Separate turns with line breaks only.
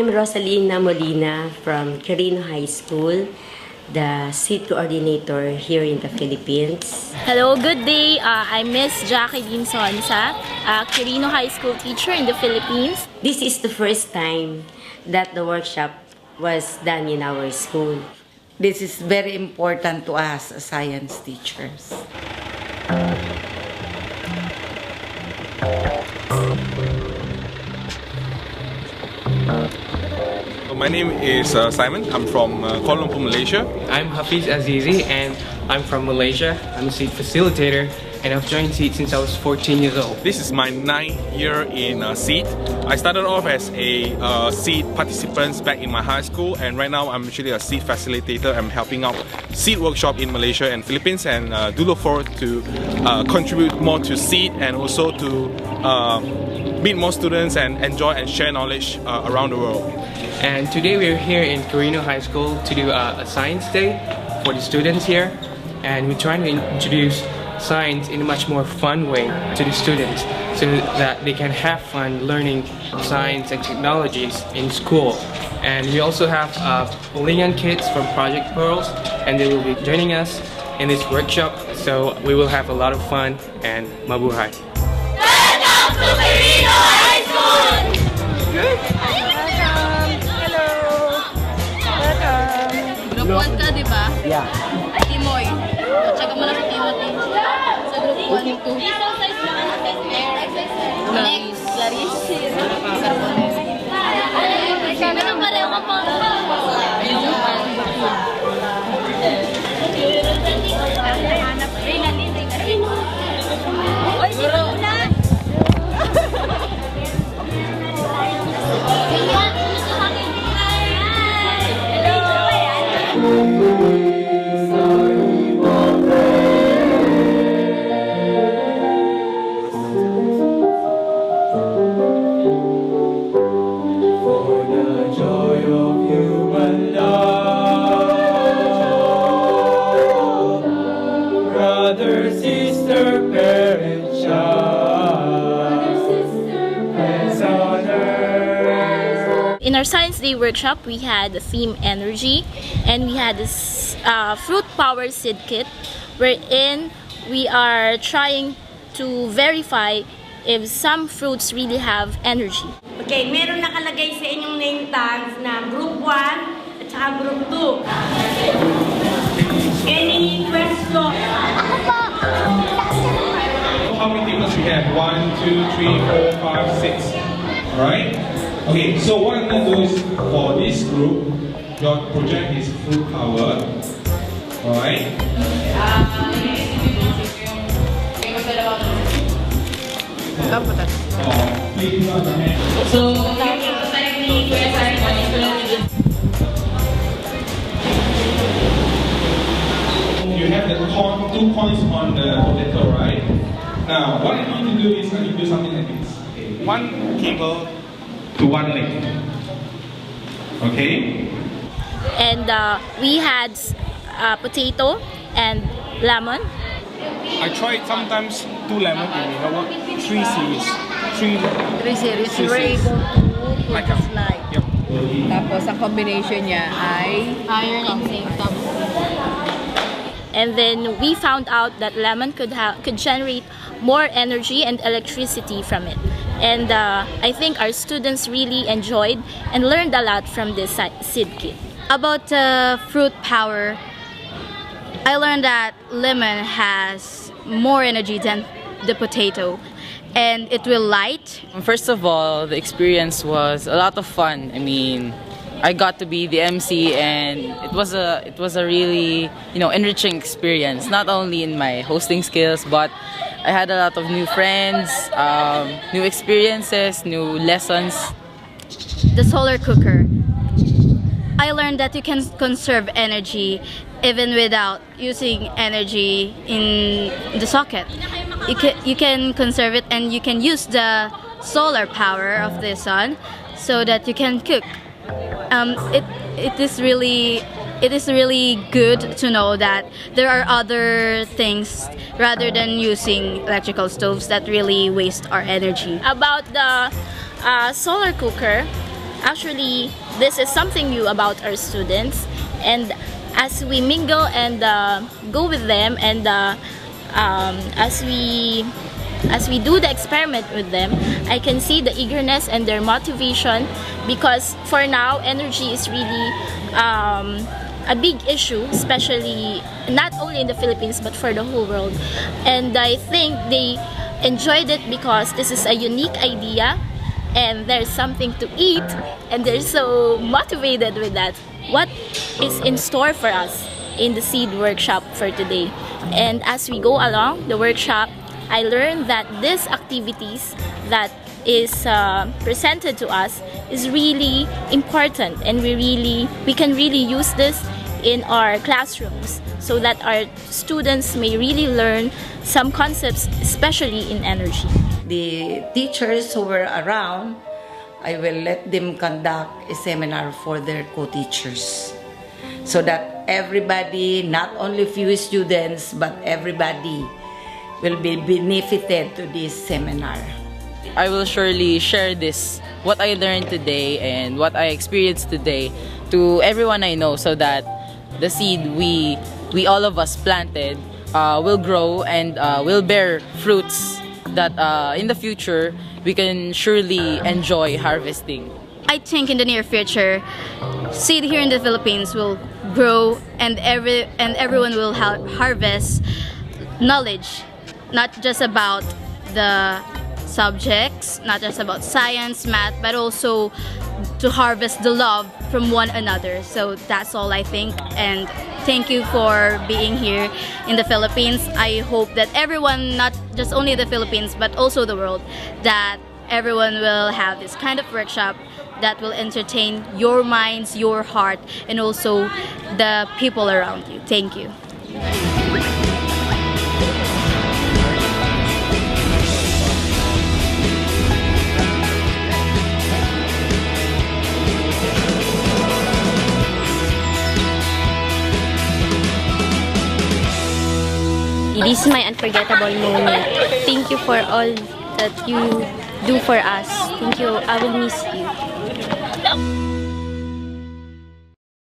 Rosalina Molina from Quirino High School, the seat coordinator here in the Philippines.
Hello, good day. I'm Miss Jacqueline Sonsa, a Quirino High School teacher in the Philippines.
This is the first time that the workshop was done in our school.
This is very important to us as science teachers.
My name is Simon. I'm from Kuala Lumpur, Malaysia.
I'm Hafiz Azizi and I'm from Malaysia. I'm a seat facilitator and I've joined SEED since I was 14 years old.
This is my 9th year in SEED. I started off as a SEED participant back in my high school, and right now I'm actually a SEED facilitator. I'm helping out SEED workshop in Malaysia and Philippines, and do look forward to contribute more to SEED and also to meet more students and enjoy and share knowledge around the world.
And today we're here in Quirino High School to do a science day for the students here, and we're trying to introduce science in a much more fun way to the students so that they can have fun learning science and technologies in school. And we also have Bolivian kids from Project Pearls, and they will be joining us in this workshop, so we will have a lot of fun and mabuhay.
Welcome to Quirino High School!
Good. Hello. Welcome.
Group 1 ka, di ba?
Yeah.
Timoy. Check mo na si Timothy. Sa group 1, 2. Next, Clarice. Ganun pareho ka pa. Oy, si Paula!
Brother, sister, parent, child.
In our Science Day workshop, we had the theme energy, and we had this fruit power seed kit wherein we are trying to verify if some fruits really have energy.
Okay, meron nakalagay sa inyong name tags na Group 1 at saka Group 2. Any question?
How many tables we have? 1, 2, 3, 4, 5, 6. Alright? Okay, so what I'm going to do is, for this group, your project is fruit power. Alright?
So,
you have the corn, 2 coins on the potato, right? Now, what I need to do is I need to do something like this. Okay. 1 cable to 1 leg. Okay?
and we had potato and lemon.
I tried sometimes 2 lemon and you know what? 3 series.
3 series. You were
series.
able to put
Like
a
a-
slide.
Yep.
Tapos ang combination niya ay
Iron and zinc. And then we found out that lemon could generate more energy and electricity from it. And I think our students really enjoyed and learned a lot from this seed kit.
About fruit power, I learned that lemon has more energy than the potato, and it will light.
First of all, the experience was a lot of fun. I mean, I got to be the MC, and it was a really enriching experience. Not only in my hosting skills, but I had a lot of new friends, new experiences, new lessons.
The solar cooker. I learned that you can conserve energy even without using energy in the socket. You can conserve it, and you can use the solar power of the sun so that you can cook. It is really good to know that there are other things rather than using electrical stoves that really waste our energy.
About the solar cooker, Actually, this is something new about our students, and as we mingle and go with them, and as we do the experiment with them, I can see the eagerness and their motivation, because for now energy is really a big issue, especially not only in the Philippines but for the whole world. And I think they enjoyed it because this is a unique idea and there's something to eat, and they're so motivated with that. What is in store for us in the seed workshop for today? And as we go along the workshop, I learned that these activities that is presented to us is really important, and we can really use this in our classrooms so that our students may really learn some concepts, especially in energy.
The teachers who were around, I will let them conduct a seminar for their co-teachers so that everybody, not only few students, but everybody will be benefited to this seminar.
I will surely share this, what I learned today and what I experienced today, to everyone I know, so that the seed we all of us planted will grow and will bear fruits that in the future we can surely enjoy harvesting.
I think in the near future, seed here in the Philippines will grow, and everyone will harvest knowledge, not just about the subjects, not just about science, math, but also to harvest the love from one another. So that's all I think, and thank you for being here in the Philippines. I hope that everyone, not just only the Philippines but also the world, that everyone will have this kind of workshop that will entertain your minds, your heart, and also the people around you. Thank you.
This is my unforgettable moment. Thank you for all that you do for us. Thank you. I will miss you.